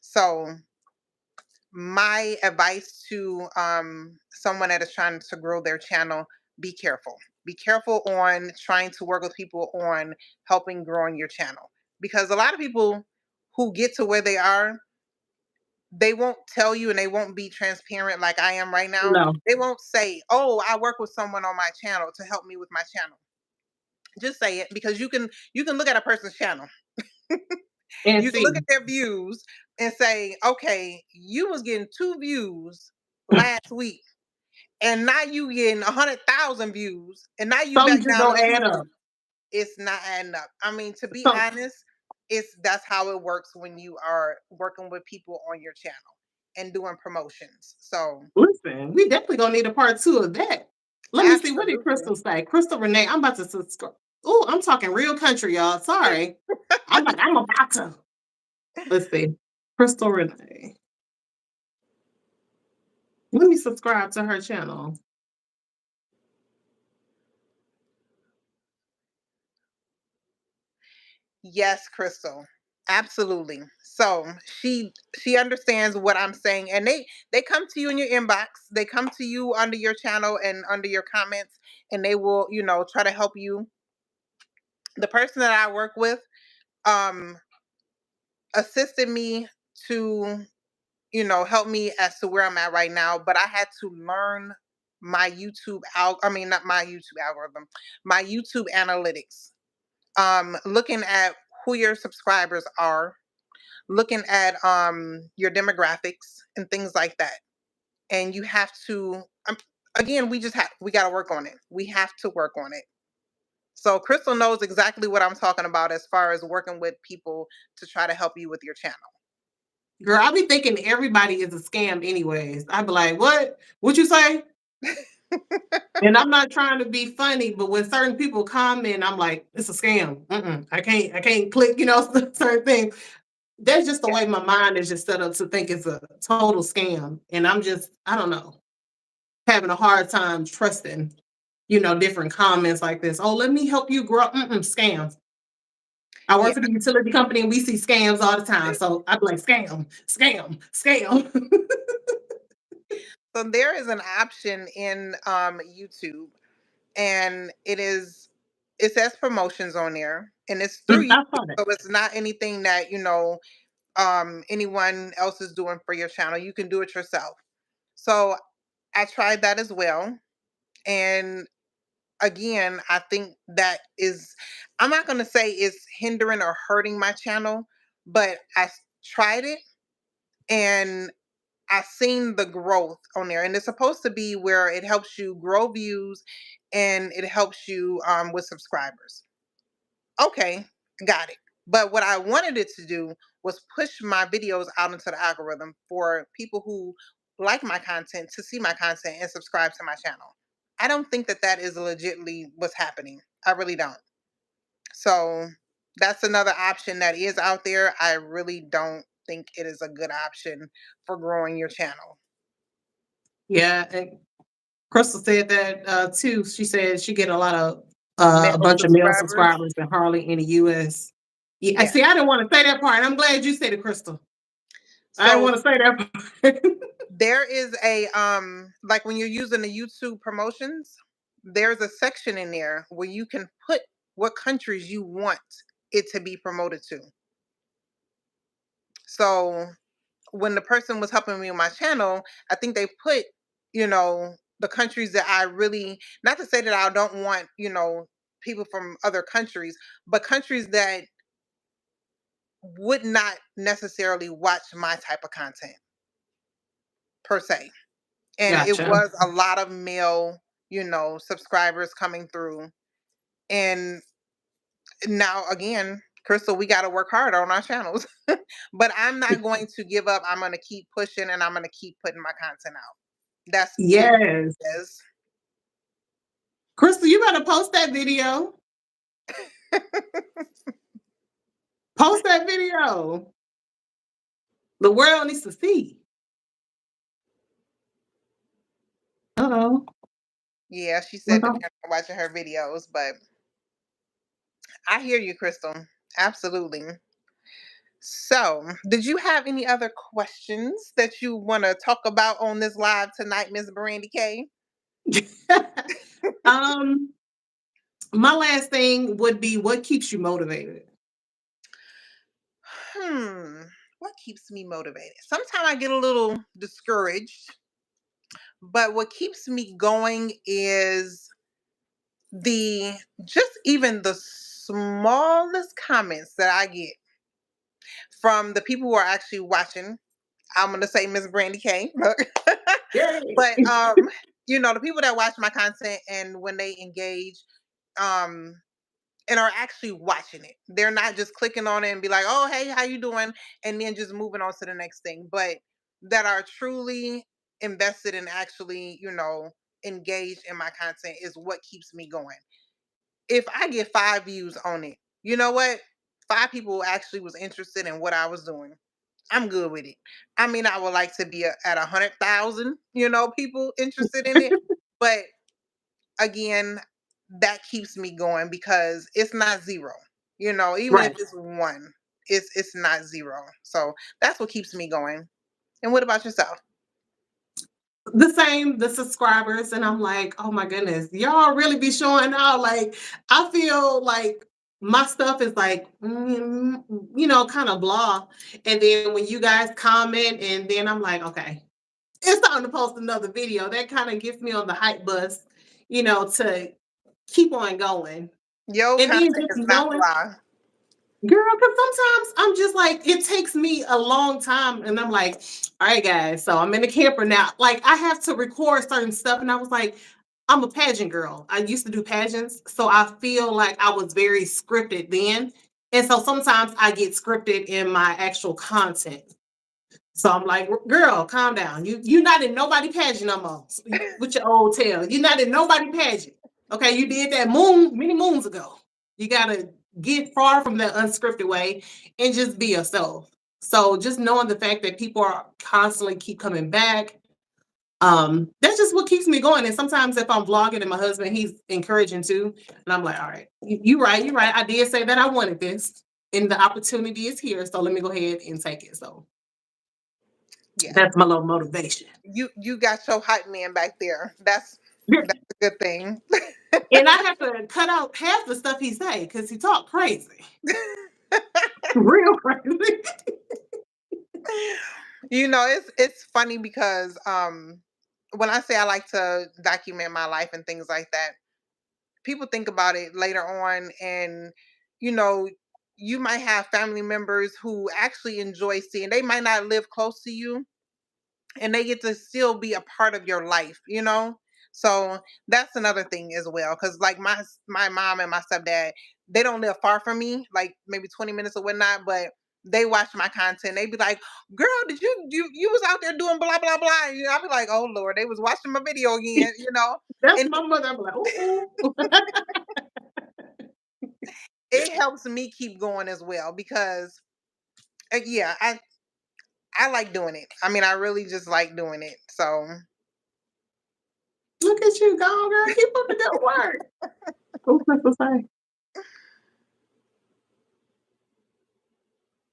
So my advice to someone that is trying to grow their channel: be careful. Be careful on trying to work with people on helping growing your channel, because a lot of people who get to where they are, they won't tell you and they won't be transparent like I am right now. no. They won't say, "Oh, I work with someone on my channel to help me with my channel." Just say it, because you can look at a person's channel. And You can look see, at their views and say, "Okay, you was getting 2 views last week, and now you getting 100,000 views, and now you something back just down don't to add 2 views." up. It's not adding up. I mean, to be So honest, that's how it works when you are working with people on your channel and doing promotions. So listen, we definitely gonna need a part two of that. Let me see. What did absolutely. Crystal say? Crystal Renee, I'm about to subscribe. Oh, I'm talking real country, y'all. Sorry. I'm like, I'm about to. Let's see. Crystal Renee. Let me subscribe to her channel. Yes, Crystal. Absolutely. So she understands what I'm saying, and they come to you in your inbox. They come to you under your channel and under your comments, and they will, try to help you. The person that I work with um assisted me to, help me as to where I'm at right now, but I had to learn my I mean, not my YouTube algorithm, my YouTube analytics. Looking at who your subscribers are, looking at your demographics and things like that. And you have to again, we got to work on it. We have to work on it. So Crystal knows exactly what I'm talking about as far as working with people to try to help you with your channel. Girl, I be thinking everybody is a scam anyways. I be like, what? What you say? And I'm not trying to be funny, but when certain people comment, I'm like, it's a scam. Mm-mm, I can't click, certain things. that's just the Yeah. way my mind is just set up to think it's a total scam. And I'm just, I don't know, having a hard time trusting, different comments like this. Oh, let me help you grow. Scam. I Yeah. work for the utility company and we see scams all the time. So I'd be like, scam, scam, scam. So there is an option in YouTube, and it says promotions on there, and it's through I YouTube, saw that. so it's not anything that anyone else is doing for your channel. You can do it yourself. So I tried that as well, and again, I think that is, I'm not going to say it's hindering or hurting my channel, but tried it, and I've seen the growth on there, and it's supposed to be where it helps you grow views and it helps you with subscribers. Okay, got it. But what I wanted it to do was push my videos out into the algorithm for people who like my content to see my content and subscribe to my channel. I don't think that that is legitly what's happening. I really don't. So that's another option that is out there. I really don't think it is a good option for growing your channel. Yeah. And Crystal said that too. She said she get a lot of a Male bunch of male subscribers. subscribers and hardly in the US. Yeah, I Yeah. see. I didn't want to say that part. I'm glad you said it, Crystal. I didn't So want to say that part. there is a like when you're using the YouTube promotions, there's a section in there where you can put what countries you want it to be promoted to. So when the person was helping me with my channel, I think they put, the countries that I really, not to say that I don't want, people from other countries, but countries that would not necessarily watch my type of content per se. And it Gotcha. was a lot of male, subscribers coming through. And now again, Crystal, we got to work hard on our channels. But I'm not going to give up. I'm going to keep pushing and I'm going to keep putting my content out. That's it. Yes. Is. Crystal, you better post that video. Post that video. The world needs to see. Uh-oh. Yeah, she said What's the up? parents are watching her videos, but I hear you, Crystal. Absolutely. So, did you have any other questions that you want to talk about on this live tonight, Miss BrandiK? um, my last thing would be what keeps you motivated? What keeps me motivated? Sometimes I get a little discouraged, but what keeps me going is the just even the smallest comments that I get from the people who are actually watching. I'm gonna say Miss Brandy K. Yay. But the people that watch my content and when they engage, um, and are actually watching it. They're not just clicking on it and be like, "Oh, hey, how you doing?" and then just moving on to the next thing, but that are truly invested and actually, engaged in my content is what keeps me going. If I get 5 views on it, you know what? 5 people actually was interested in what I was doing. I'm good with it. I mean, I would like to be at 100,000, people interested in it, but again, that keeps me going because it's not zero. Even if Right. it's one, it's not zero. So that's what keeps me going. And what about yourself? The same, the subscribers, and I'm like, oh my goodness, y'all really be showing out. Like, I feel like my stuff is like, kind of blah. And then when you guys comment, and then I'm like, okay, it's time to post another video. That kind of gets me on the hype bus, to keep on going. Your And then content just is not knowing, fly. girl, because sometimes I'm just like, it takes me a long time. And I'm like, all right, guys, so I'm in the camper now. Like, I have to record certain stuff. And I was like, I'm a pageant girl. I used to do pageants. So I feel like I was very scripted then. And so sometimes I get scripted in my actual content. So I'm like, girl, calm down. You're not in nobody pageant no more. With your old tail. You're not in nobody pageant. Okay, you did that many moons ago. You gotta get far from that unscripted way and just be yourself. So just knowing the fact that people are constantly keep coming back, that's just what keeps me going. And sometimes if I'm vlogging and my husband, he's encouraging too, and I'm like, all right, you right, you're right. I did say that I wanted this, and the opportunity is here. So let me go ahead and take it. So Yeah. that's my little motivation. You got your hype man back there. That's a good thing. And I have to cut out half the stuff he say because he talk crazy, real crazy. It's funny because when I say I like to document my life and things like that, people think about it later on, and you know you might have family members who actually enjoy seeing, they might not live close to you, and they get to still be a part of your life. So that's another thing as well, because like my mom and my stepdad, they don't live far from me, like maybe 20 minutes or whatnot, but they watch my content. They be like, girl, did you was out there doing blah blah blah, and I'll be like, oh Lord, they was watching my video again. That's And my mother. I'm like, ooh. it helps me keep going as well, because yeah, I like doing it. I mean, I really just like doing it. So Look at you, go girl. Keep up the good work. What's Crystal say?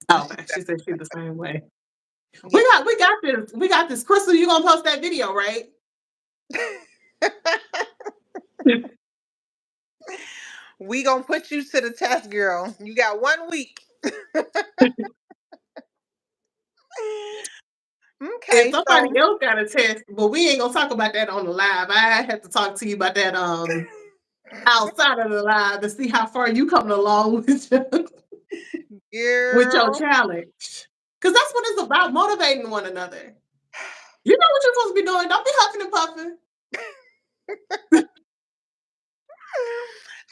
Oh, okay. She said she's the same way. yeah. We got this. Crystal, you gonna post that video, right? We gonna put you to the test, girl. You got 1 week. And Okay, somebody so else got a test, but we ain't gonna talk about that on the live. I have to talk to you about that outside of the live to see how far you coming along with your girl, challenge. Because that's what it's about, motivating one another. You know what you're supposed to be doing. Don't be huffing and puffing.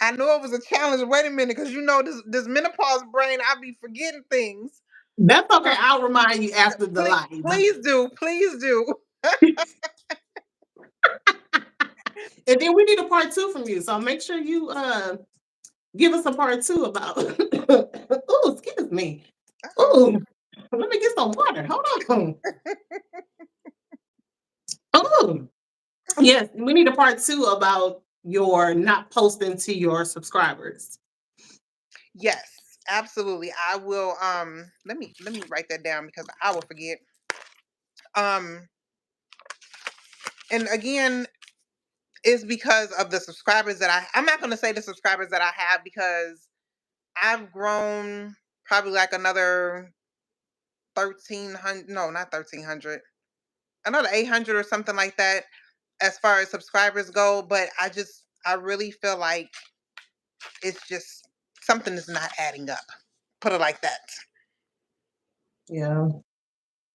I know it was a challenge. Wait a minute, because this menopause brain, I be forgetting things. That's okay. Uh, I'll remind you after the please, live. please do. And then we need a part two from you. So make sure you give us a part two about oh, excuse me. Uh-oh. Oh, let me get some water. Hold on. Oh, yes, we need a part two about your not posting to your subscribers. Yes, absolutely. I will. Let me write that down because I will forget. Um, and again, it's because of the subscribers that I'm not going to say the subscribers that I have, because I've grown probably like another 1,300. No, not 1,300. Another 800 or something like that, as far as subscribers go. But I really feel like it's just something is not adding up. Put it like that. Yeah.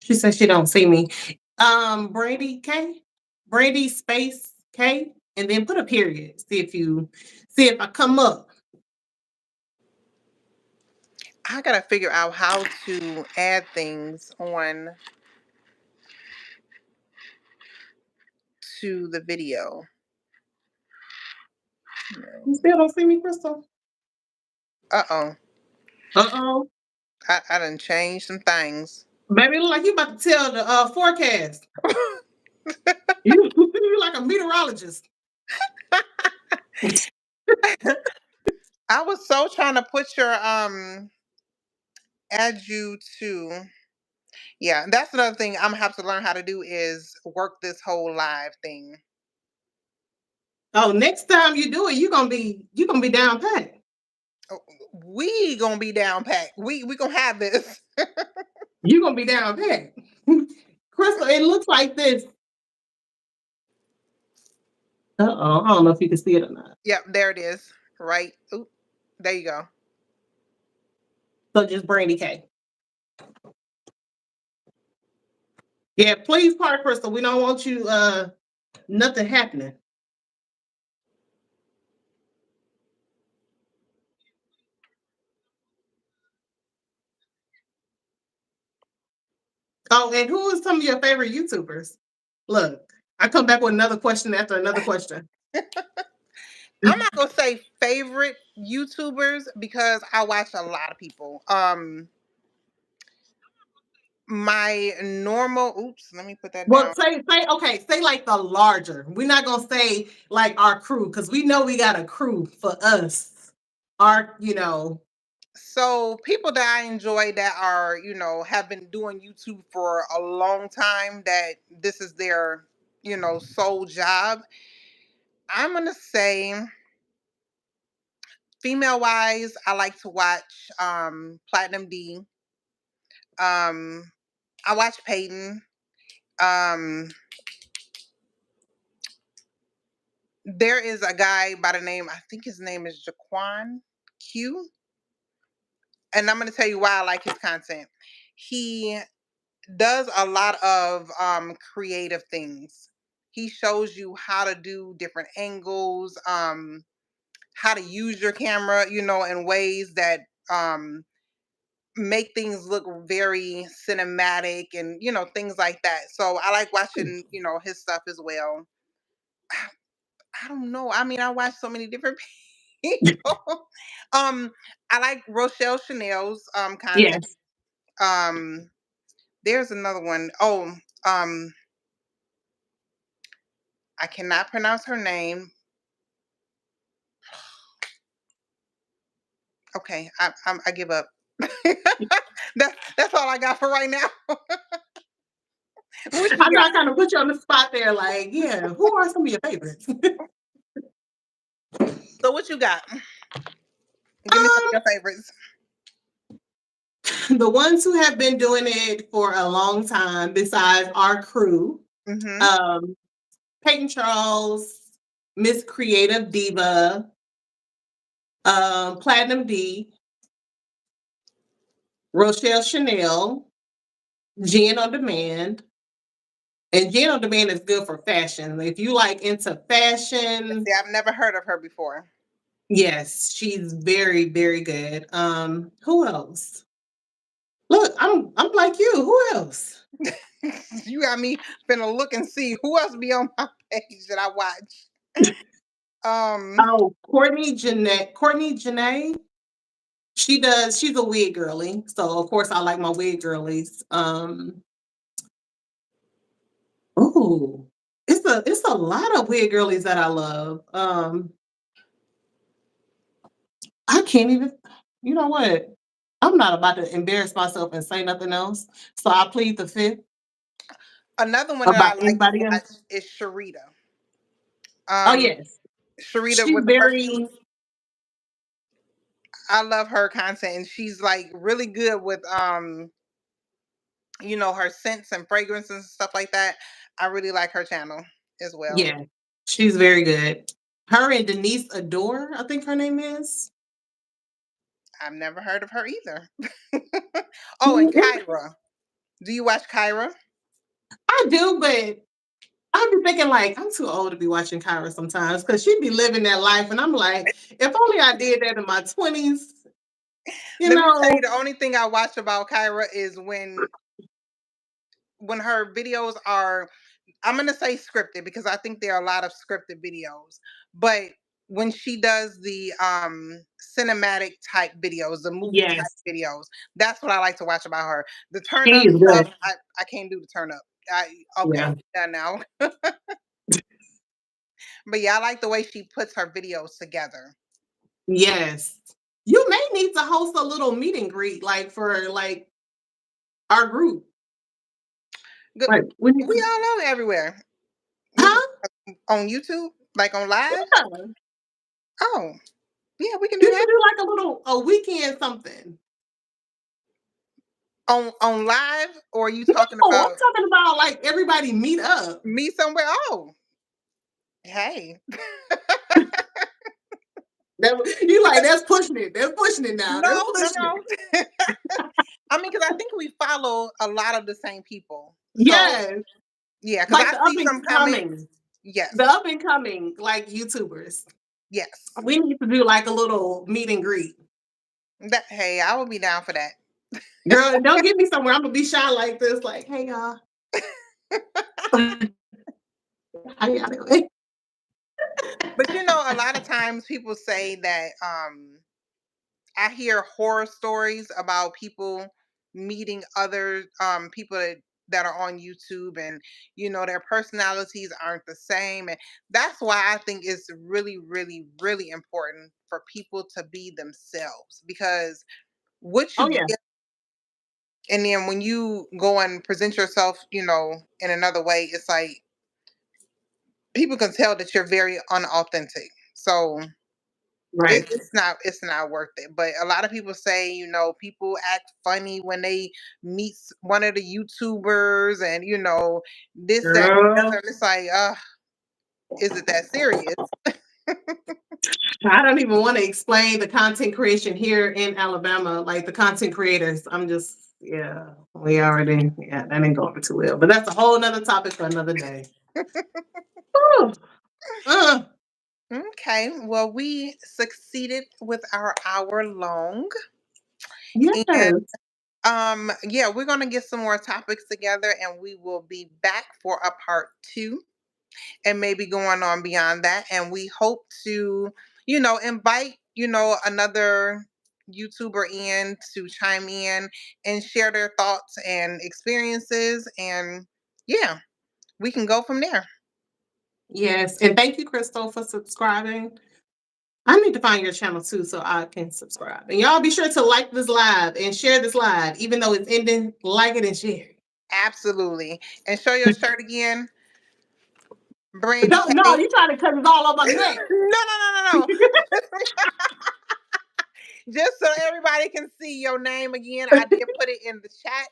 She says she don't see me. BrandiK, Brandi space K, and then put a period. See if I come up. I gotta figure out how to add things on to the video. You still don't see me, Crystal? Uh-oh. Uh-oh. I done changed some things. Baby, look like you about to tell the forecast. You like a meteorologist. I was so trying to put your add you to, yeah, that's another thing I'm gonna have to learn how to do, is work this whole live thing. Oh, next time you do it, you gonna be down pat. Oh, we gonna be down pat. We gonna have this. You gonna be down pat. Crystal, it looks like this. Uh-oh, I don't know if you can see it or not. Yep, there it is. Right. Oop, there you go. So just BrandiK. Yeah, please part Crystal. We don't want you nothing happening. Oh, and who is some of your favorite YouTubers? Look, I come back with another question after another question. I'm not gonna say favorite YouTubers because I watch a lot of people. My normal oops, let me put that Well, down. say okay, say like the larger. We're not gonna say like our crew because we know we got a crew for us. Our, So people that I enjoy that are, have been doing YouTube for a long time, that this is their, sole job. I'm gonna say female wise, I like to watch Platinum D. I watch Peyton. Um there is a guy by the name, I think his name is Jaquan Q. And I'm gonna tell you why I like his content. He does a lot of creative things. He shows you how to do different angles, how to use your camera, in ways that um make things look very cinematic, and things like that. So I like watching, his stuff as well. I don't know. I mean, I watch so many different people. um I like Rochelle Chanel's content. yes. Um there's another one. Oh, um I cannot pronounce her name. Okay, I give up. That's all I got for right now. What you I know got? I kind of put you on the spot there, like, yeah, who are some of your favorites? So what you got? Give me some of um, your favorites. the ones who have been doing it for a long time, besides our crew, Mm-hmm. um, Peyton Charles, Miss Creative Diva, Platinum D, Rochelle Chanel, Jen on Demand. And Jen on Demand is good for fashion. If you like into fashion, See, I've never heard of her before. yes, she's very, very good. Who else? Look, I'm like you. Who else? You got me finna look and see who else be on my page that I watch. Um, Oh, Courtney Janae. She's a wig girly. So of course I like my wig girlies. Oh, it's a lot of wig girlies that I love. I can't even, you know what? I'm not about to embarrass myself and say nothing else. So I plead the fifth Another one that about I like to anybody else. watch is Sharita. Oh Um, yes. Sharita She's with the very, perfumes. I love her content, and she's like really good with her scents and fragrances and stuff like that. I really like her channel as well. yeah, she's very good. Her and Denise Adore, I think her name is. I've never heard of her either. Oh, and Mhm. Kyra. Do you watch Kyra? I do, but I be thinking like I'm too old to be watching Kyra sometimes because she be living that life, and I'm like, if only I did that in my 20s, you Let me tell you, know? the only thing I watch about Kyra is when her videos are, I'm gonna say scripted, because I think there are a lot of scripted videos. But when she does the cinematic type videos, the movie type Yes, videos, that's what I like to watch about her. The turn she up is stuff, good. I can't do the turn up. Okay, Yeah. done now. But yeah, I like the way she puts her videos together. Yes. You may need to host a little meet and greet, like for like our group. Good. Like we need We to, all on everywhere. We huh? on YouTube, like on live. Yeah. Oh, yeah, we can do You that should do like a weekend something. on live. Or are you No, talking I'm about talking about like everybody meet up. me somewhere? Oh, hey. You like that's pushing it. That's pushing it now. That's No, no, pushing it. no. I mean, because I think we follow a lot of the same people. So Yes. yeah, because Like I see some comments. Yes, the up and coming like YouTubers. yes. We need to do like a little meet and greet. That, hey, I will be down for that. Girl, don't get me somewhere. I'm gonna be shy like this, like, hey y'all. How y'all doing? But a lot of times people say that I hear horror stories about people. meeting other people that are on YouTube, and their personalities aren't the same, and that's why I think it's really, really, really important for people to be themselves, because what Oh you yeah. get, and then when you go and present yourself, in another way, it's like people can tell that you're very unauthentic. So Right. it's not worth it. But a lot of people say, people act funny when they meet one of the YouTubers, and this, that, and the other. Girl, And it's like, is it that serious? I don't even want to explain the content creation here in Alabama, like the content creators. I'm just, yeah, we already, yeah, that ain't going too well. But that's a whole nother topic for another day. Whew. Uh, Okay, well, we succeeded with our hour long, and yes. yeah, we're gonna get some more topics together, and we will be back for a part two, and maybe going on beyond that. And we hope to, invite, another YouTuber in to chime in and share their thoughts and experiences. And yeah, we can go from there. Yes. And thank you, Crystal, for subscribing. I need to find your channel too so I can subscribe. And y'all be sure to like this live and share this live, even though it's ending, like it and share it. Absolutely. And show your shirt again, Brandy Don't, no, K. you trying to cut it all on my neck. No, no, no, no, no. Just so everybody can see your name again. I did put it in the chat,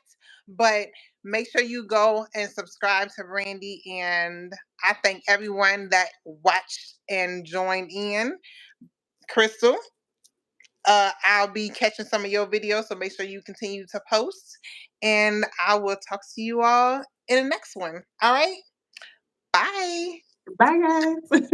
but make sure you go and subscribe to Brandy. And I thank everyone that watched and joined in. Crystal, I'll be catching some of your videos, so make sure you continue to post. And I will talk to you all in the next one. All right. Bye. Bye, guys.